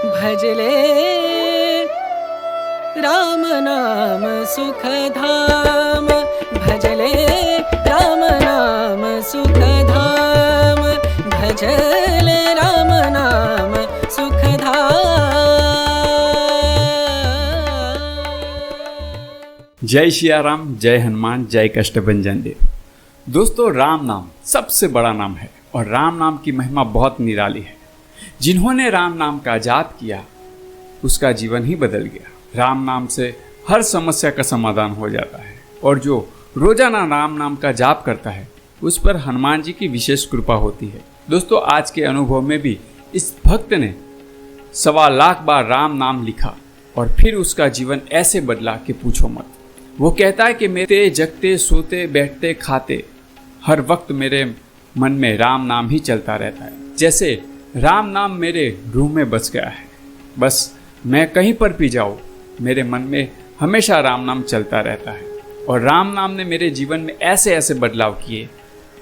भजले राम नाम सुखधाम, भजले राम नाम सुखधाम, भजले राम नाम सुखधाम। जय सिया राम, जय हनुमान, जय कष्टभंजन देव। दोस्तों, राम नाम सबसे बड़ा नाम है और राम नाम की महिमा बहुत निराली है। जिन्होंने राम नाम का जाप किया उसका जीवन ही बदल गया। राम नाम से हर समस्या का समाधान हो जाता है और जो रोजाना राम नाम का जाप करता है उस पर हनुमान जी की विशेष कृपा होती है। दोस्तों, आज के अनुभव में भी इस भक्त ने 1.25 लाख बार राम नाम लिखा और फिर उसका जीवन ऐसे बदला कि पूछो मत। वो कहता है कि मेरे जगते सोते बैठते खाते हर वक्त मेरे मन में राम नाम ही चलता रहता है। जैसे राम नाम मेरे रूह में बस गया है। बस मैं कहीं पर भी जाऊँ मेरे मन में हमेशा राम नाम चलता रहता है और राम नाम ने मेरे जीवन में ऐसे ऐसे बदलाव किए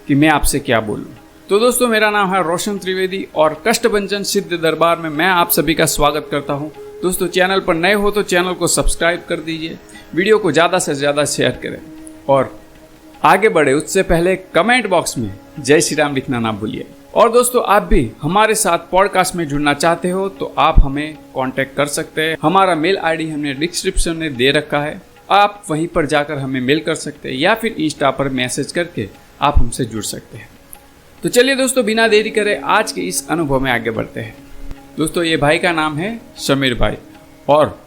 कि मैं आपसे क्या बोलूँ। तो दोस्तों, मेरा नाम है रोशन त्रिवेदी और कष्टभंजन सिद्ध दरबार में मैं आप सभी का स्वागत करता हूँ। दोस्तों, चैनल पर नए हो तो चैनल को सब्सक्राइब कर दीजिए, वीडियो को ज़्यादा से ज़्यादा शेयर करें और आगे बढ़े उससे पहले कमेंट बॉक्स में जय श्री राम लिखना ना भूलिए। और दोस्तों, आप भी हमारे साथ पॉडकास्ट में जुड़ना चाहते हो तो आप हमें कांटेक्ट कर सकते हैं। हमारा मेल आईडी हमने डिस्क्रिप्शन में दे रखा है, आप वहीं पर जाकर हमें मेल कर सकते हैं या फिर इंस्टा पर मैसेज करके आप हमसे जुड़ सकते हैं। तो चलिए दोस्तों, बिना देरी करे आज के इस अनुभव में आगे बढ़ते हैं। दोस्तों, ये भाई का नाम है समीर भाई और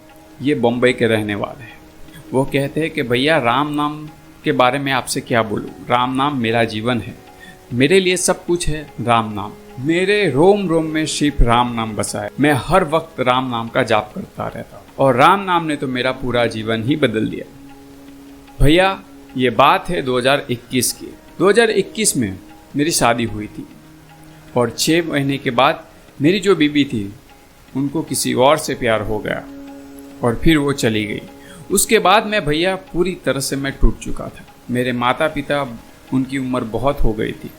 ये बम्बई के रहने वाले हैं। वो कहते हैं कि भैया, राम नाम के बारे में आपसे क्या बोलूँ। राम नाम मेरा जीवन है, मेरे लिए सब कुछ है राम नाम। मेरे रोम रोम में सिर्फ राम नाम बसा है। मैं हर वक्त राम नाम का जाप करता रहता हूँ और राम नाम ने तो मेरा पूरा जीवन ही बदल दिया। भैया, ये बात है 2021 की। 2021 में मेरी शादी हुई थी और 6 महीने के बाद मेरी जो बीबी थी उनको किसी और से प्यार हो गया और फिर वो चली गई। उसके बाद मैं भैया पूरी तरह से मैं टूट चुका था। मेरे माता पिता, उनकी उम्र बहुत हो गई थी,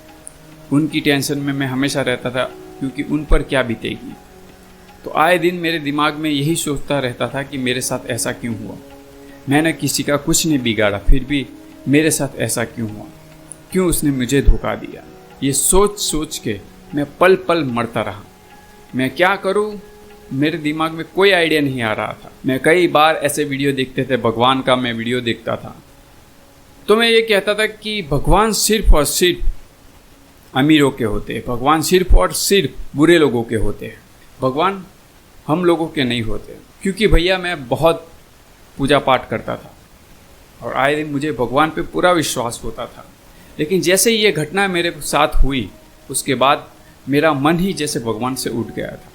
उनकी टेंशन में मैं हमेशा रहता था क्योंकि उन पर क्या बीतेगी। तो आए दिन मेरे दिमाग में यही सोचता रहता था कि मेरे साथ ऐसा क्यों हुआ। मैंने किसी का कुछ नहीं बिगाड़ा, फिर भी मेरे साथ ऐसा क्यों हुआ, क्यों उसने मुझे धोखा दिया। ये सोच सोच के मैं पल पल मरता रहा। मैं क्या करूँ, मेरे दिमाग में कोई आइडिया नहीं आ रहा था। मैं कई बार ऐसे वीडियो देखते थे, भगवान का मैं वीडियो देखता था तो मैं ये कहता था कि भगवान सिर्फ और सिर्फ अमीरों के होते हैं, भगवान सिर्फ और सिर्फ बुरे लोगों के होते हैं, भगवान हम लोगों के नहीं होते। क्योंकि भैया मैं बहुत पूजा पाठ करता था और आए दिन मुझे भगवान पे पूरा विश्वास होता था। लेकिन जैसे ही ये घटना मेरे साथ हुई उसके बाद मेरा मन ही जैसे भगवान से उठ गया था।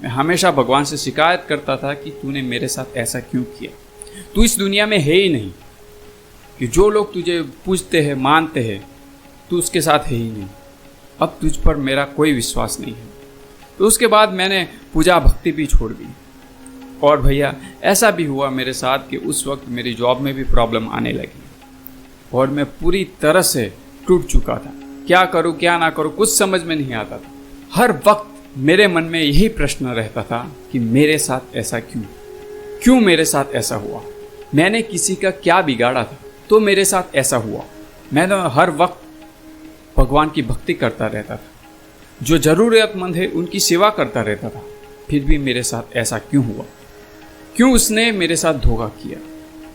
मैं हमेशा भगवान से शिकायत करता था कि तूने मेरे साथ ऐसा क्यों किया। तू इस दुनिया में है ही नहीं कि जो लोग तुझे पूजते हैं मानते हैं, तू उसके साथ है ही नहीं। अब तुझ पर मेरा कोई विश्वास नहीं है। तो उसके बाद मैंने पूजा भक्ति भी छोड़ दी। और भैया, ऐसा भी हुआ मेरे साथ कि उस वक्त मेरी जॉब में भी प्रॉब्लम आने लगी और मैं पूरी तरह से टूट चुका था। क्या करूँ क्या ना करूँ कुछ समझ में नहीं आता था। हर वक्त मेरे मन में यही प्रश्न रहता था कि मेरे साथ ऐसा क्यों मेरे साथ ऐसा हुआ। मैंने किसी का क्या बिगाड़ा था तो मेरे साथ ऐसा हुआ। मैं तो हर वक्त भगवान की भक्ति करता रहता था, जो ज़रूरतमंद है उनकी सेवा करता रहता था, फिर भी मेरे साथ ऐसा क्यों हुआ, क्यों उसने मेरे साथ धोखा किया।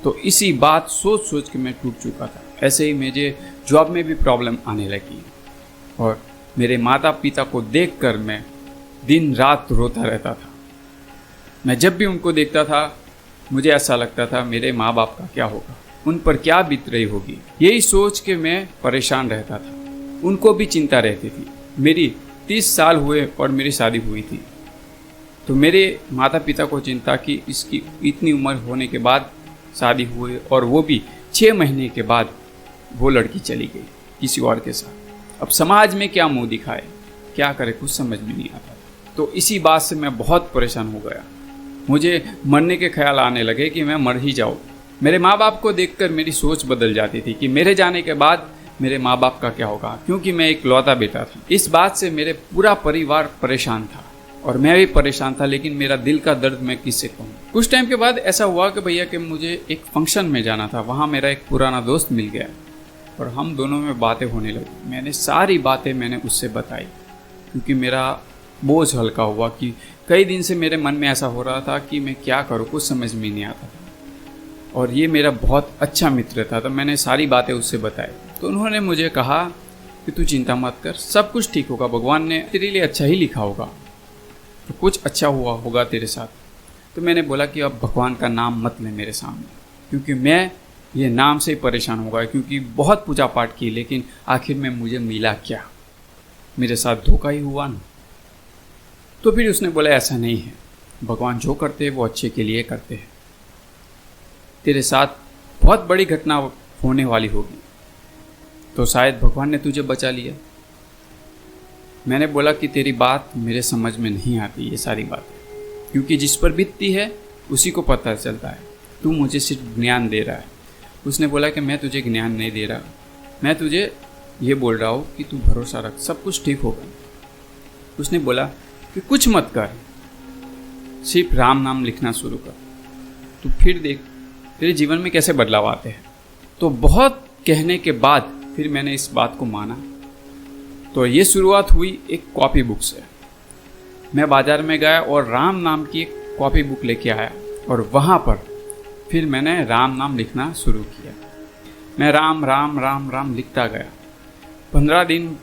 तो इसी बात सोच सोच के मैं टूट चुका था। ऐसे ही मुझे जॉब में भी प्रॉब्लम आने लगी और मेरे माता पिता को देखकर मैं दिन रात रोता रहता था। मैं जब भी उनको देखता था मुझे ऐसा लगता था मेरे माँ बाप का क्या होगा, उन पर क्या बीत रही होगी। यही सोच के मैं परेशान रहता था। उनको भी चिंता रहती थी। मेरी 30 साल हुए और मेरी शादी हुई थी तो मेरे माता पिता को चिंता कि इसकी इतनी उम्र होने के बाद शादी हुई और वो भी 6 महीने के बाद वो लड़की चली गई किसी और के साथ। अब समाज में क्या मुंह दिखाए, क्या करे, कुछ समझ में नहीं आता। तो इसी बात से मैं बहुत परेशान हो गया। मुझे मरने के ख्याल आने लगे कि मैं मर ही जाऊँ। मेरे माँ बाप को देखकर मेरी सोच बदल जाती थी कि मेरे जाने के बाद मेरे माँ बाप का क्या होगा, क्योंकि मैं एक लौता बेटा था। इस बात से मेरे पूरा परिवार परेशान था। और मैं भी परेशान था, लेकिन मेरा दिल का दर्द मैं किससे कहूँ। कुछ टाइम के बाद ऐसा हुआ कि भैया कि मुझे एक फंक्शन में जाना था। वहाँ मेरा एक पुराना दोस्त मिल गया और हम दोनों में बातें होने लगी। मैंने सारी बातें मैंने उससे बताई, क्योंकि मेरा बोझ हल्का हुआ कि कई दिन से मेरे मन में ऐसा हो रहा था कि मैं क्या करूँ, कुछ समझ में नहीं आता था। और ये मेरा बहुत अच्छा मित्र था, तो मैंने सारी बातें उससे बताई। तो उन्होंने मुझे कहा कि तू चिंता मत कर, सब कुछ ठीक होगा, भगवान ने तेरे लिए अच्छा ही लिखा होगा, तो कुछ अच्छा हुआ होगा तेरे साथ। तो मैंने बोला कि अब भगवान का नाम मत ले मेरे सामने, क्योंकि मैं ये नाम से ही परेशान हो गया, क्योंकि बहुत पूजा पाठ की, लेकिन आखिर में मुझे मिला क्या? मेरे साथ धोखा ही हुआ ना। तो फिर उसने बोला ऐसा नहीं है, भगवान जो करते हैं वो अच्छे के लिए करते हैं। तेरे साथ बहुत बड़ी घटना होने वाली होगी, तो शायद भगवान ने तुझे बचा लिया। मैंने बोला कि तेरी बात मेरे समझ में नहीं आती ये सारी बातें, क्योंकि जिस पर बीतती है उसी को पता चलता है, तू मुझे सिर्फ ज्ञान दे रहा है। उसने बोला कि मैं तुझे ज्ञान नहीं दे रहा, मैं तुझे ये बोल रहा हूँ कि तू भरोसा रख, सब कुछ ठीक होगा। उसने बोला कि कुछ मत कर, सिर्फ राम नाम लिखना शुरू कर, तू फिर देख तेरे जीवन में कैसे बदलाव आते हैं। तो बहुत कहने के बाद फिर मैंने इस बात को माना। तो ये शुरुआत हुई एक कॉपी बुक से। मैं बाज़ार में गया और राम नाम की एक कॉपी बुक लेके आया, और वहाँ पर फिर मैंने राम नाम लिखना शुरू किया। मैं राम राम राम राम लिखता गया। 15 दिन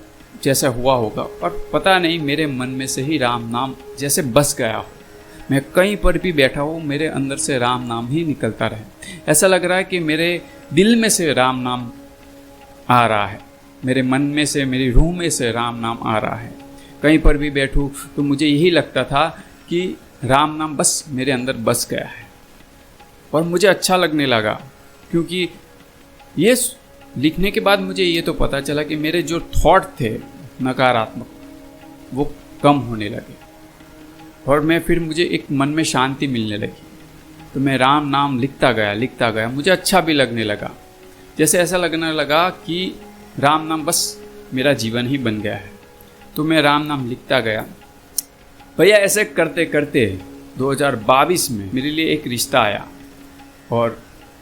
जैसा हुआ होगा, और पता नहीं मेरे मन में से ही राम नाम जैसे बस गया हो। मैं कहीं पर भी बैठा हूँ, मेरे अंदर से राम नाम ही निकलता रहे। ऐसा लग रहा है कि मेरे दिल में से राम नाम आ रहा है, मेरे मन में से, मेरी रूह में से राम नाम आ रहा है। कहीं पर भी बैठूँ तो मुझे यही लगता था कि राम नाम बस मेरे अंदर बस गया है, और मुझे अच्छा लगने लगा। क्योंकि ये लिखने के बाद मुझे ये तो पता चला कि मेरे जो थॉट थे नकारात्मक, वो कम होने लगे, और मुझे एक मन में शांति मिलने लगी। तो मैं राम नाम लिखता गया, मुझे अच्छा भी लगने लगा। जैसे ऐसा लगने लगा कि राम नाम बस मेरा जीवन ही बन गया है। तो मैं राम नाम लिखता गया। भैया ऐसे करते करते 2022 में मेरे लिए एक रिश्ता आया, और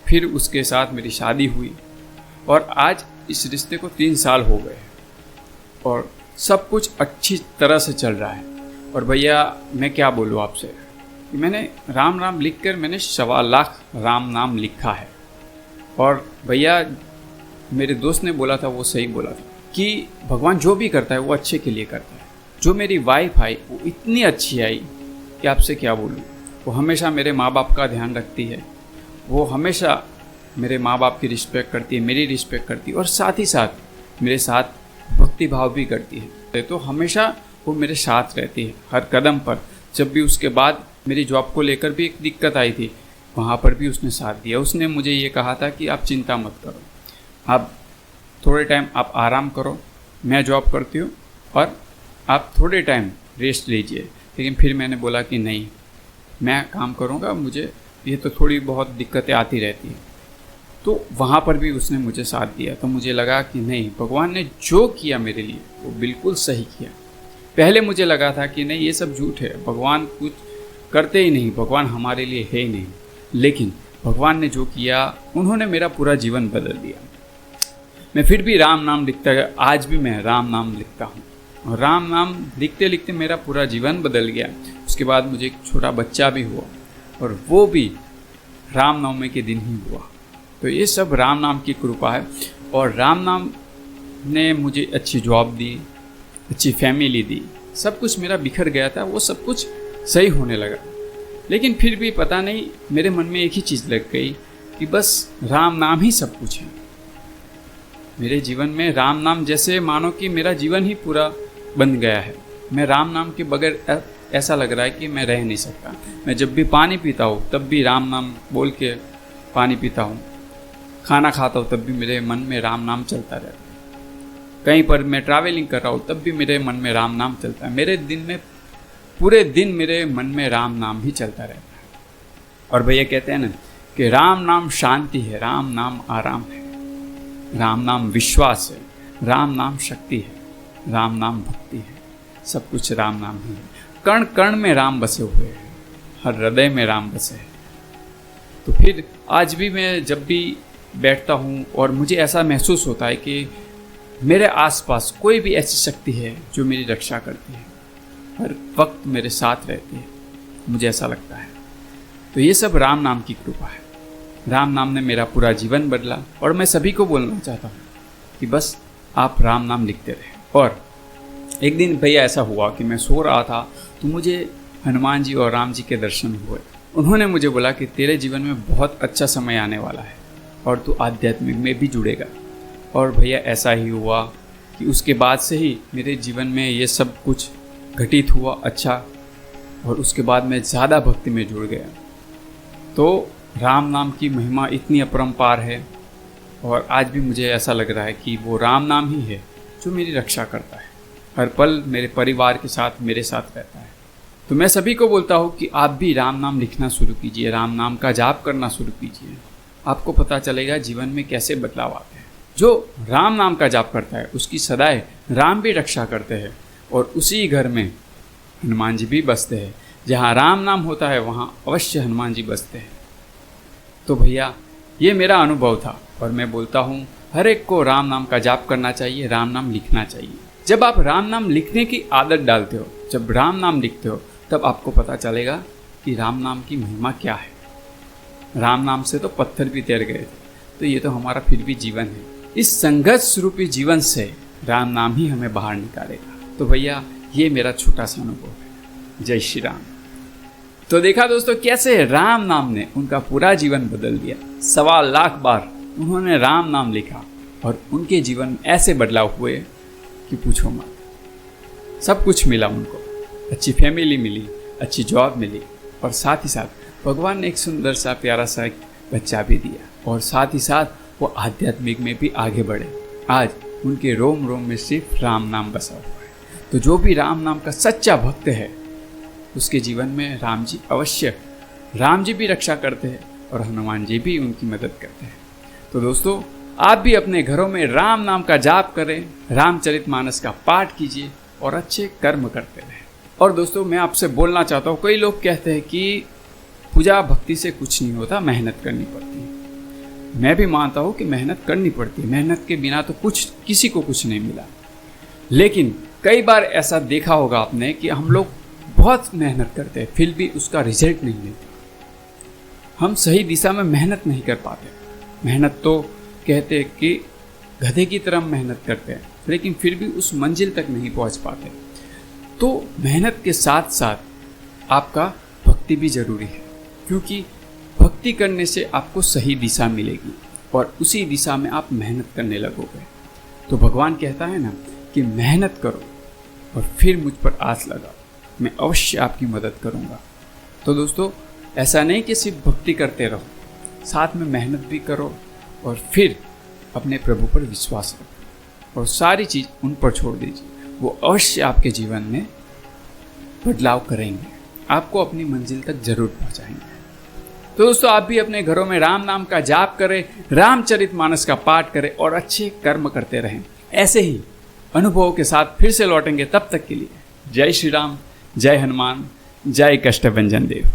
फिर उसके साथ मेरी शादी हुई, और आज इस रिश्ते को 3 साल हो गए, और सब कुछ अच्छी तरह से चल रहा है। और भैया मैं क्या बोलूँ आपसे कि मैंने राम नाम लिख कर मैंने 1.25 लाख राम नाम लिखा है। और भैया मेरे दोस्त ने बोला था, वो सही बोला था कि भगवान जो भी करता है वो अच्छे के लिए करता है। जो मेरी वाइफ आई वो इतनी अच्छी आई कि आपसे क्या बोलूँ। वो हमेशा मेरे माँ बाप का ध्यान रखती है, वो हमेशा मेरे माँ बाप की रिस्पेक्ट करती है, मेरी रिस्पेक्ट करती है, और साथ ही साथ मेरे साथ भक्ति भाव भी करती है। तो हमेशा वो मेरे साथ रहती है हर कदम पर। जब भी उसके बाद मेरी जॉब को लेकर भी एक दिक्कत आई थी, वहाँ पर भी उसने साथ दिया। उसने मुझे ये कहा था कि आप चिंता मत करो, आप थोड़े टाइम आप आराम करो, मैं जॉब करती हूँ, और आप थोड़े टाइम रेस्ट लीजिए। लेकिन फिर मैंने बोला कि नहीं, मैं काम करूँगा, मुझे ये तो थोड़ी बहुत दिक्कतें आती रहती हैं। तो वहाँ पर भी उसने मुझे साथ दिया। तो मुझे लगा कि नहीं, भगवान ने जो किया मेरे लिए वो बिल्कुल सही किया। पहले मुझे लगा था कि नहीं, ये सब झूठ है, भगवान कुछ करते ही नहीं, भगवान हमारे लिए है ही नहीं। लेकिन भगवान ने जो किया, उन्होंने मेरा पूरा जीवन बदल दिया। मैं फिर भी राम नाम लिखता गया, आज भी मैं राम नाम लिखता हूँ, और राम नाम लिखते लिखते मेरा पूरा जीवन बदल गया। उसके बाद मुझे एक छोटा बच्चा भी हुआ, और वो भी रामनवमी के दिन ही हुआ। तो ये सब राम नाम की कृपा है। और राम नाम ने मुझे अच्छी जॉब दी, अच्छी फैमिली दी। सब कुछ मेरा बिखर गया था, वो सब कुछ सही होने लगा। लेकिन फिर भी पता नहीं, मेरे मन में एक ही चीज़ लग गई कि बस राम नाम ही सब कुछ है मेरे जीवन में। राम नाम जैसे मानो कि मेरा जीवन ही पूरा बन गया है। मैं राम नाम के बगैर ऐसा लग रहा है कि मैं रह नहीं सकता। मैं जब भी पानी पीता हूँ तब भी राम नाम बोल के पानी पीता हूँ, खाना खाता हूँ तब भी मेरे मन में राम नाम चलता रहता है। कहीं पर मैं ट्रैवलिंग कर रहा हूँ तब भी मेरे मन में राम नाम चलता है। मेरे दिन में पूरे दिन मेरे मन में राम नाम ही चलता रहता है। और भैया कहते हैं ना कि राम नाम शांति है, राम नाम आराम है, राम नाम विश्वास है, राम नाम शक्ति है, राम नाम भक्ति है, सब कुछ राम नाम ही है। कण कण में राम बसे हुए हैं, हर हृदय में राम बसे हैं। तो फिर आज भी मैं जब भी बैठता हूँ और मुझे ऐसा महसूस होता है कि मेरे आसपास कोई भी ऐसी शक्ति है जो मेरी रक्षा करती है, हर वक्त मेरे साथ रहती है, मुझे ऐसा लगता है। तो ये सब राम नाम की कृपा है। राम नाम ने मेरा पूरा जीवन बदला और मैं सभी को बोलना चाहता हूँ कि बस आप राम नाम लिखते रहे। और एक दिन भैया ऐसा हुआ कि मैं सो रहा था तो मुझे हनुमान जी और राम जी के दर्शन हुए। उन्होंने मुझे बोला कि तेरे जीवन में बहुत अच्छा समय आने वाला है और तू आध्यात्मिक में भी जुड़ेगा। और भैया ऐसा ही हुआ कि उसके बाद से ही मेरे जीवन में ये सब कुछ घटित हुआ अच्छा, और उसके बाद मैं ज़्यादा भक्ति में जुड़ गया। तो राम नाम की महिमा इतनी अपरंपार है और आज भी मुझे ऐसा लग रहा है कि वो राम नाम ही है जो मेरी रक्षा करता है, हर पल मेरे परिवार के साथ मेरे साथ रहता है। तो मैं सभी को बोलता हूँ कि आप भी राम नाम लिखना शुरू कीजिए, राम नाम का जाप करना शुरू कीजिए। आपको पता चलेगा जीवन में कैसे बदलाव आते हैं। जो राम नाम का जाप करता है उसकी सदाएं राम भी रक्षा करते हैं, और उसी घर में हनुमान जी भी बसते हैं। जहाँ राम नाम होता है वहाँ अवश्य हनुमान जी बसते हैं। तो भैया ये मेरा अनुभव था और मैं बोलता हूँ हर एक को राम नाम का जाप करना चाहिए, राम नाम लिखना चाहिए। जब आप राम नाम लिखने की आदत डालते हो, जब राम नाम लिखते हो, तब आपको पता चलेगा कि राम नाम की महिमा क्या है। राम नाम से तो पत्थर भी तैर गए थे, तो ये तो हमारा फिर भी जीवन है। इस संघर्ष रूपी जीवन से राम नाम ही हमें बाहर निकालेगा। तो भैया ये मेरा छोटा सा अनुभव है। जय श्री राम। तो देखा दोस्तों कैसे राम नाम ने उनका पूरा जीवन बदल दिया। 1.25 लाख बार उन्होंने राम नाम लिखा और उनके जीवन में ऐसे बदलाव हुए कि पूछो मत। सब कुछ मिला उनको, अच्छी फैमिली मिली, अच्छी जॉब मिली, और साथ ही साथ भगवान ने एक सुंदर सा प्यारा सा एक बच्चा भी दिया, और साथ ही साथ वो आध्यात्मिक में भी आगे बढ़े। आज उनके रोम रोम में सिर्फ राम नाम बसा हुआ है। तो जो भी राम नाम का सच्चा भक्त है उसके जीवन में राम जी अवश्य, राम जी भी रक्षा करते हैं और हनुमान जी भी उनकी मदद करते हैं। तो दोस्तों आप भी अपने घरों में राम नाम का जाप करें, रामचरितमानस का पाठ कीजिए और अच्छे कर्म करते रहें। और दोस्तों मैं आपसे बोलना चाहता हूँ, कई लोग कहते हैं कि पूजा भक्ति से कुछ नहीं होता, मेहनत करनी पड़ती है। मैं भी मानता हूँ कि मेहनत करनी पड़ती है, मेहनत के बिना तो किसी को कुछ नहीं मिला। लेकिन कई बार ऐसा देखा होगा आपने कि हम लोग बहुत मेहनत करते हैं फिर भी उसका रिजल्ट नहीं मिलता। हम सही दिशा में मेहनत नहीं कर पाते। मेहनत तो कहते हैं कि गधे की तरह मेहनत करते हैं, लेकिन फिर भी उस मंजिल तक नहीं पहुंच पाते। तो मेहनत के साथ साथ आपका भक्ति भी जरूरी है, क्योंकि भक्ति करने से आपको सही दिशा मिलेगी और उसी दिशा में आप मेहनत करने लगोगे। तो भगवान कहता है ना कि मेहनत करो और फिर मुझ पर आस लगाओ, मैं अवश्य आपकी मदद करूंगा। तो दोस्तों ऐसा नहीं कि सिर्फ भक्ति करते रहो, साथ में मेहनत भी करो और फिर अपने प्रभु पर विश्वास रखो और सारी चीज़ उन पर छोड़ दीजिए। वो अवश्य आपके जीवन में बदलाव करेंगे, आपको अपनी मंजिल तक जरूर पहुंचाएंगे। तो दोस्तों आप भी अपने घरों में राम नाम का जाप करें, रामचरितमानस का पाठ करें और अच्छे कर्म करते रहें। ऐसे ही अनुभवों के साथ फिर से लौटेंगे। तब तक के लिए जय श्री राम, जय हनुमान, जय कष्टभंजन देव।